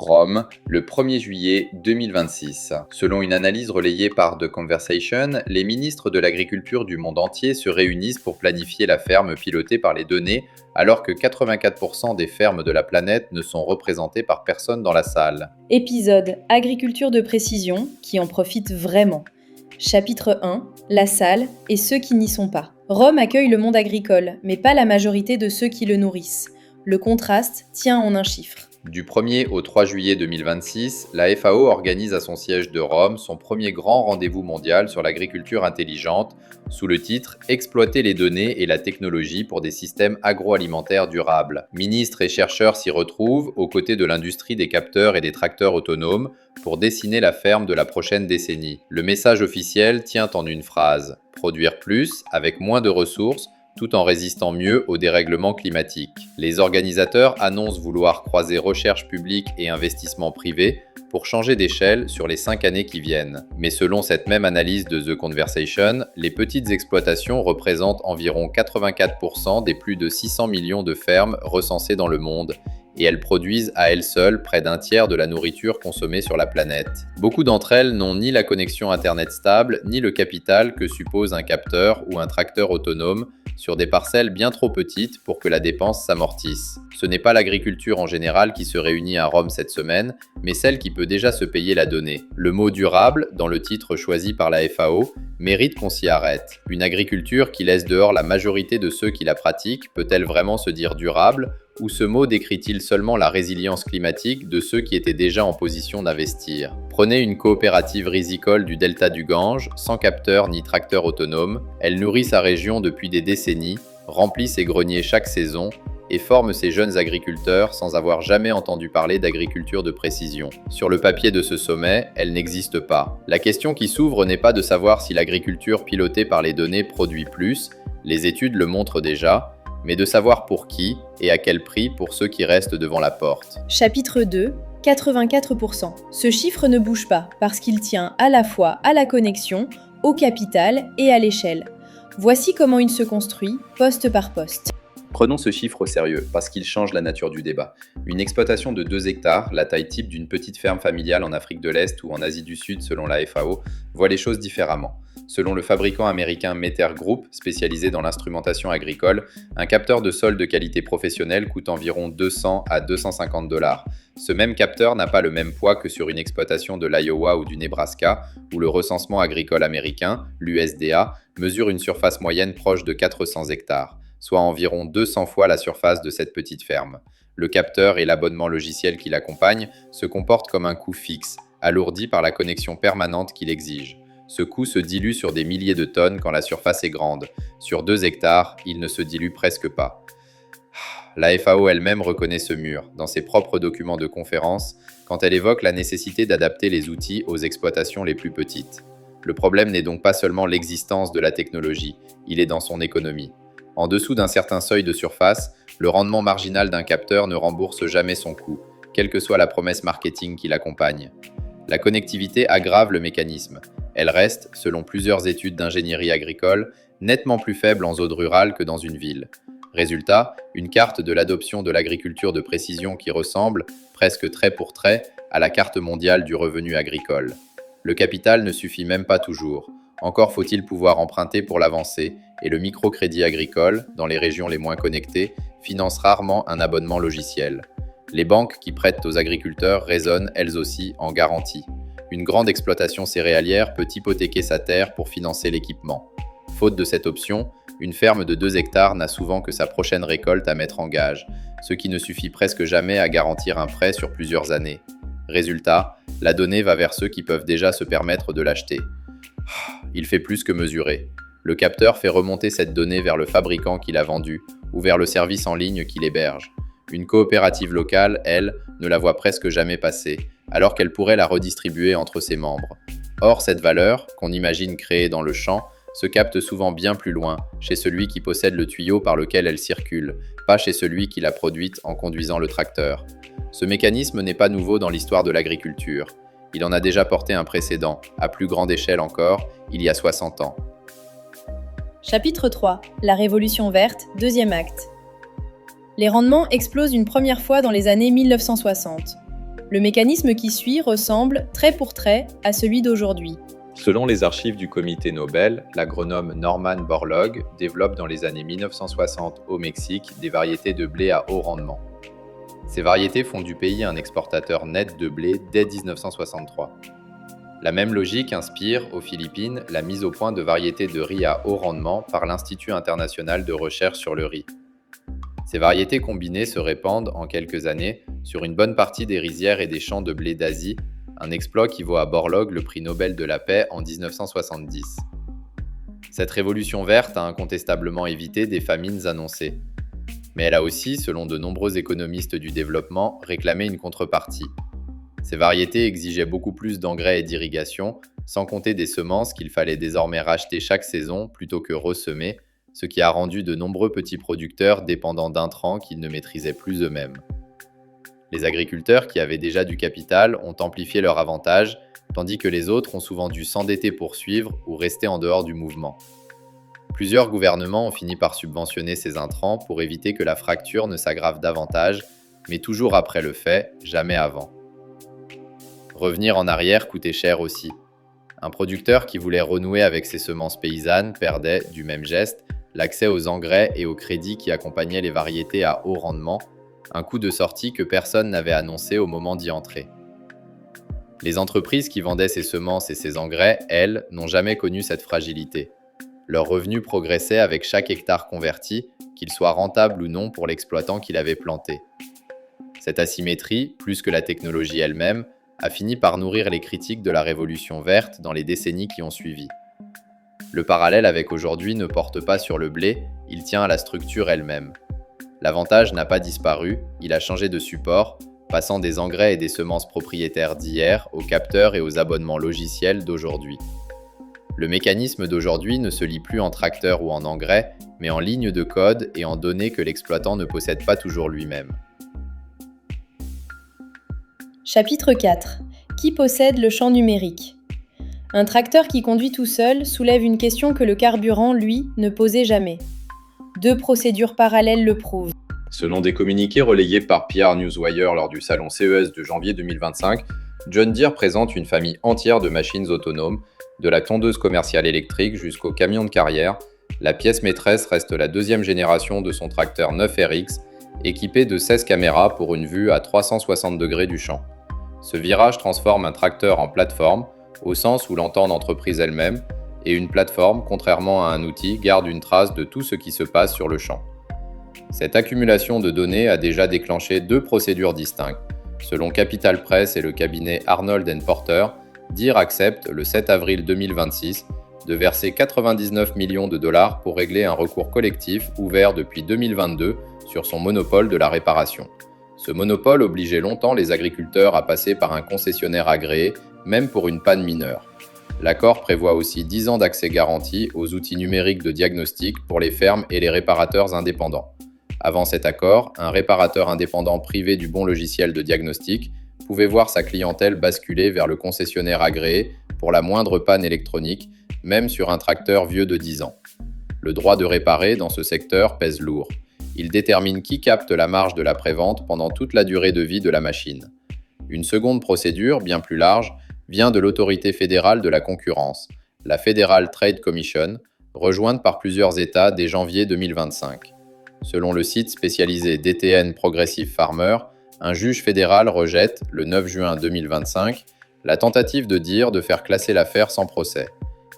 Rome, le 1er juillet 2026. Selon une analyse relayée par The Conversation, les ministres de l'agriculture du monde entier se réunissent pour planifier la ferme pilotée par les données, alors que 84% des fermes de la planète ne sont représentées par personne dans la salle. Épisode Agriculture de précision, qui en profite vraiment. Chapitre 1 La salle et ceux qui n'y sont pas. Rome accueille le monde agricole, mais pas la majorité de ceux qui le nourrissent. Le contraste tient en un chiffre. Du 1er au 3 juillet 2026, la FAO organise à son siège de Rome son premier grand rendez-vous mondial sur l'agriculture intelligente, sous le titre « Exploiter les données et la technologie pour des systèmes agroalimentaires durables ». Ministres et chercheurs s'y retrouvent, aux côtés de l'industrie des capteurs et des tracteurs autonomes, pour dessiner la ferme de la prochaine décennie. Le message officiel tient en une phrase : produire plus, avec moins de ressources, tout en résistant mieux au dérèglement climatique. Les organisateurs annoncent vouloir croiser recherche publique et investissement privé pour changer d'échelle sur les 5 années qui viennent. Mais selon cette même analyse de The Conversation, les petites exploitations représentent environ 84% des plus de 600 millions de fermes recensées dans le monde, et elles produisent à elles seules près d'un tiers de la nourriture consommée sur la planète. Beaucoup d'entre elles n'ont ni la connexion Internet stable, ni le capital que suppose un capteur ou un tracteur autonome sur des parcelles bien trop petites pour que la dépense s'amortisse. Ce n'est pas l'agriculture en général qui se réunit à Rome cette semaine, mais celle qui peut déjà se payer la donnée. Le mot « durable », dans le titre choisi par la FAO, mérite qu'on s'y arrête. Une agriculture qui laisse dehors la majorité de ceux qui la pratiquent peut-elle vraiment se dire durable ? Ou ce mot décrit-il seulement la résilience climatique de ceux qui étaient déjà en position d'investir ? Prenez une coopérative risicole du delta du Gange, sans capteur ni tracteur autonome. Elle nourrit sa région depuis des décennies, remplit ses greniers chaque saison et forme ses jeunes agriculteurs sans avoir jamais entendu parler d'agriculture de précision. Sur le papier de ce sommet, elle n'existe pas. La question qui s'ouvre n'est pas de savoir si l'agriculture pilotée par les données produit plus, les études le montrent déjà, mais de savoir pour qui et à quel prix pour ceux qui restent devant la porte. Chapitre 2 84%. Ce chiffre ne bouge pas parce qu'il tient à la fois à la connexion, au capital et à l'échelle. Voici comment il se construit, poste par poste. Prenons ce chiffre au sérieux, parce qu'il change la nature du débat. Une exploitation de 2 hectares, la taille type d'une petite ferme familiale en Afrique de l'Est ou en Asie du Sud selon la FAO, voit les choses différemment. Selon le fabricant américain Meter Group, spécialisé dans l'instrumentation agricole, un capteur de sol de qualité professionnelle coûte environ 200 à 250 $. Ce même capteur n'a pas le même poids que sur une exploitation de l'Iowa ou du Nebraska, où le recensement agricole américain, l'USDA, mesure une surface moyenne proche de 400 hectares, soit environ 200 fois la surface de cette petite ferme. Le capteur et l'abonnement logiciel qui l'accompagne se comportent comme un coût fixe, alourdi par la connexion permanente qu'il exige. Ce coût se dilue sur des milliers de tonnes quand la surface est grande. Sur 2 hectares, il ne se dilue presque pas. La FAO elle-même reconnaît ce mur, dans ses propres documents de conférence, quand elle évoque la nécessité d'adapter les outils aux exploitations les plus petites. Le problème n'est donc pas seulement l'existence de la technologie, il est dans son économie. En dessous d'un certain seuil de surface, le rendement marginal d'un capteur ne rembourse jamais son coût, quelle que soit la promesse marketing qui l'accompagne. La connectivité aggrave le mécanisme. Elle reste, selon plusieurs études d'ingénierie agricole, nettement plus faible en zone rurale que dans une ville. Résultat, une carte de l'adoption de l'agriculture de précision qui ressemble, presque trait pour trait, à la carte mondiale du revenu agricole. Le capital ne suffit même pas toujours. Encore faut-il pouvoir emprunter pour l'avancer, et le microcrédit agricole, dans les régions les moins connectées, finance rarement un abonnement logiciel. Les banques qui prêtent aux agriculteurs raisonnent, elles aussi, en garantie. Une grande exploitation céréalière peut hypothéquer sa terre pour financer l'équipement. Faute de cette option, une ferme de 2 hectares n'a souvent que sa prochaine récolte à mettre en gage, ce qui ne suffit presque jamais à garantir un prêt sur plusieurs années. Résultat, la donnée va vers ceux qui peuvent déjà se permettre de l'acheter. Il fait plus que mesurer. Le capteur fait remonter cette donnée vers le fabricant qui l'a vendue ou vers le service en ligne qui l'héberge. Une coopérative locale, elle, ne la voit presque jamais passer, alors qu'elle pourrait la redistribuer entre ses membres. Or, cette valeur, qu'on imagine créée dans le champ, se capte souvent bien plus loin, chez celui qui possède le tuyau par lequel elle circule, pas chez celui qui l'a produite en conduisant le tracteur. Ce mécanisme n'est pas nouveau dans l'histoire de l'agriculture. Il en a déjà porté un précédent, à plus grande échelle encore, il y a 60 ans. Chapitre 3 La Révolution verte, deuxième acte. Les rendements explosent une première fois dans les années 1960. Le mécanisme qui suit ressemble, trait pour trait, à celui d'aujourd'hui. Selon les archives du comité Nobel, l'agronome Norman Borlaug développe dans les années 1960 au Mexique des variétés de blé à haut rendement. Ces variétés font du pays un exportateur net de blé dès 1963. La même logique inspire, aux Philippines, la mise au point de variétés de riz à haut rendement par l'Institut international de recherche sur le riz. Ces variétés combinées se répandent, en quelques années, sur une bonne partie des rizières et des champs de blé d'Asie, un exploit qui vaut à Borlaug le prix Nobel de la paix en 1970. Cette révolution verte a incontestablement évité des famines annoncées. Mais elle a aussi, selon de nombreux économistes du développement, réclamé une contrepartie. Ces variétés exigeaient beaucoup plus d'engrais et d'irrigation, sans compter des semences qu'il fallait désormais racheter chaque saison plutôt que ressemer, ce qui a rendu de nombreux petits producteurs dépendants d'intrants qu'ils ne maîtrisaient plus eux-mêmes. Les agriculteurs qui avaient déjà du capital ont amplifié leur avantage, tandis que les autres ont souvent dû s'endetter pour suivre ou rester en dehors du mouvement. Plusieurs gouvernements ont fini par subventionner ces intrants pour éviter que la fracture ne s'aggrave davantage, mais toujours après le fait, jamais avant. Revenir en arrière coûtait cher aussi. Un producteur qui voulait renouer avec ses semences paysannes perdait, du même geste, l'accès aux engrais et aux crédits qui accompagnaient les variétés à haut rendement, un coup de sortie que personne n'avait annoncé au moment d'y entrer. Les entreprises qui vendaient ces semences et ces engrais, elles, n'ont jamais connu cette fragilité. Leurs revenus progressaient avec chaque hectare converti, qu'il soit rentable ou non pour l'exploitant qui l'avait planté. Cette asymétrie, plus que la technologie elle-même, a fini par nourrir les critiques de la révolution verte dans les décennies qui ont suivi. Le parallèle avec aujourd'hui ne porte pas sur le blé, il tient à la structure elle-même. L'avantage n'a pas disparu, il a changé de support, passant des engrais et des semences propriétaires d'hier aux capteurs et aux abonnements logiciels d'aujourd'hui. Le mécanisme d'aujourd'hui ne se lie plus en tracteur ou en engrais, mais en lignes de code et en données que l'exploitant ne possède pas toujours lui-même. Chapitre 4. Qui possède le champ numérique ? Un tracteur qui conduit tout seul soulève une question que le carburant, lui, ne posait jamais. 2 procédures parallèles le prouvent. Selon des communiqués relayés par PR Newswire lors du salon CES de janvier 2025, John Deere présente une famille entière de machines autonomes, de la tondeuse commerciale électrique jusqu'au camion de carrière. La pièce maîtresse reste la 2e génération de son tracteur 9RX, équipé de 16 caméras pour une vue à 360 degrés du champ. Ce virage transforme un tracteur en plateforme, au sens où l'entend l'entreprise elle-même, et une plateforme, contrairement à un outil, garde une trace de tout ce qui se passe sur le champ. Cette accumulation de données a déjà déclenché 2 procédures distinctes. Selon Capital Press et le cabinet Arnold & Porter, Deere accepte, le 7 avril 2026, de verser 99 millions de dollars pour régler un recours collectif ouvert depuis 2022 sur son monopole de la réparation. Ce monopole obligeait longtemps les agriculteurs à passer par un concessionnaire agréé, même pour une panne mineure. L'accord prévoit aussi 10 ans d'accès garanti aux outils numériques de diagnostic pour les fermes et les réparateurs indépendants. Avant cet accord, un réparateur indépendant privé du bon logiciel de diagnostic pouvait voir sa clientèle basculer vers le concessionnaire agréé pour la moindre panne électronique, même sur un tracteur vieux de 10 ans. Le droit de réparer dans ce secteur pèse lourd. Il détermine qui capte la marge de la prévente pendant toute la durée de vie de la machine. Une seconde procédure, bien plus large, vient de l'autorité fédérale de la concurrence, la Federal Trade Commission, rejointe par plusieurs États dès janvier 2025. Selon le site spécialisé DTN Progressive Farmer, un juge fédéral rejette, le 9 juin 2025, la tentative de Deere de faire classer l'affaire sans procès.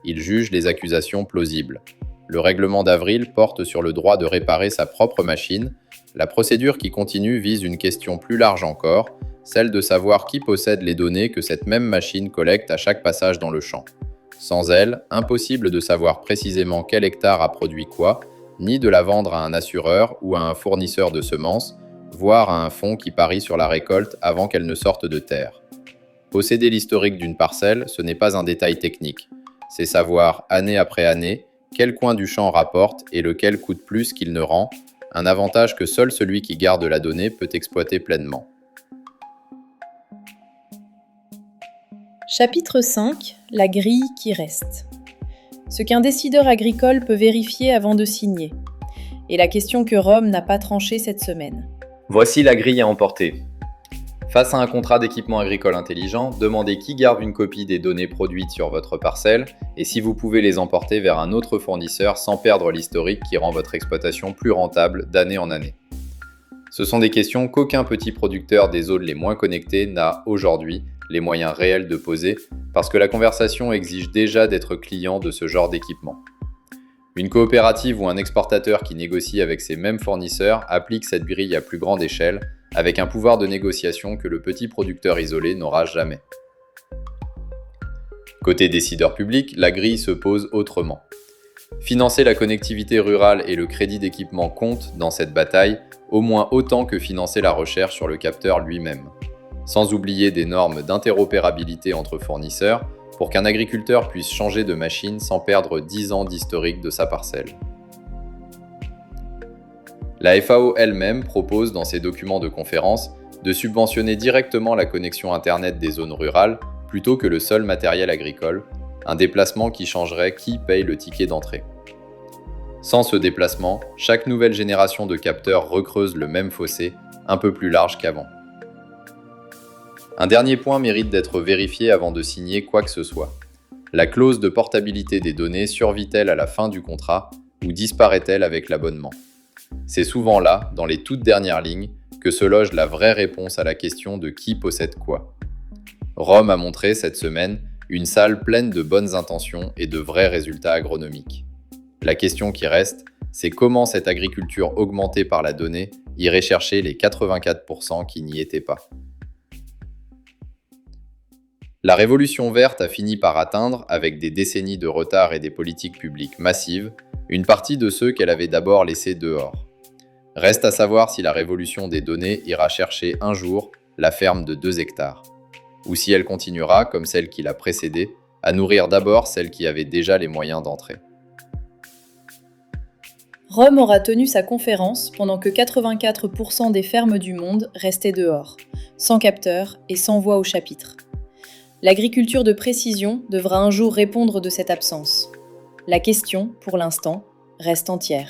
Il juge les accusations plausibles. Le règlement d'avril porte sur le droit de réparer sa propre machine. La procédure qui continue vise une question plus large encore, celle de savoir qui possède les données que cette même machine collecte à chaque passage dans le champ. Sans elle, impossible de savoir précisément quel hectare a produit quoi, ni de la vendre à un assureur ou à un fournisseur de semences, voire à un fonds qui parie sur la récolte avant qu'elle ne sorte de terre. Posséder l'historique d'une parcelle, ce n'est pas un détail technique. C'est savoir, année après année, quel coin du champ rapporte et lequel coûte plus qu'il ne rend, un avantage que seul celui qui garde la donnée peut exploiter pleinement. Chapitre 5. La grille qui reste. Ce qu'un décideur agricole peut vérifier avant de signer. Et la question que Rome n'a pas tranchée cette semaine. Voici la grille à emporter. Face à un contrat d'équipement agricole intelligent, demandez qui garde une copie des données produites sur votre parcelle et si vous pouvez les emporter vers un autre fournisseur sans perdre l'historique qui rend votre exploitation plus rentable d'année en année. Ce sont des questions qu'aucun petit producteur des zones les moins connectées n'a aujourd'hui les moyens réels de poser parce que la conversation exige déjà d'être client de ce genre d'équipement. Une coopérative ou un exportateur qui négocie avec ces mêmes fournisseurs applique cette grille à plus grande échelle avec un pouvoir de négociation que le petit producteur isolé n'aura jamais. Côté décideur public, la grille se pose autrement. Financer la connectivité rurale et le crédit d'équipement comptent dans cette bataille au moins autant que financer la recherche sur le capteur lui-même. Sans oublier des normes d'interopérabilité entre fournisseurs pour qu'un agriculteur puisse changer de machine sans perdre 10 ans d'historique de sa parcelle. La FAO elle-même propose dans ses documents de conférence de subventionner directement la connexion Internet des zones rurales plutôt que le seul matériel agricole, un déplacement qui changerait qui paye le ticket d'entrée. Sans ce déplacement, chaque nouvelle génération de capteurs recreuse le même fossé, un peu plus large qu'avant. Un dernier point mérite d'être vérifié avant de signer quoi que ce soit. La clause de portabilité des données survit-elle à la fin du contrat ou disparaît-elle avec l'abonnement ? C'est souvent là, dans les toutes dernières lignes, que se loge la vraie réponse à la question de qui possède quoi. Rome a montré cette semaine une salle pleine de bonnes intentions et de vrais résultats agronomiques. La question qui reste, c'est comment cette agriculture augmentée par la donnée irait chercher les 84% qui n'y étaient pas. La révolution verte a fini par atteindre, avec des décennies de retard et des politiques publiques massives, une partie de ceux qu'elle avait d'abord laissés dehors. Reste à savoir si la révolution des données ira chercher un jour la ferme de 2 hectares, ou si elle continuera, comme celle qui l'a précédée, à nourrir d'abord celles qui avaient déjà les moyens d'entrer. Rome aura tenu sa conférence pendant que 84% des fermes du monde restaient dehors, sans capteurs et sans voix au chapitre. L'agriculture de précision devra un jour répondre de cette absence. La question, pour l'instant, reste entière.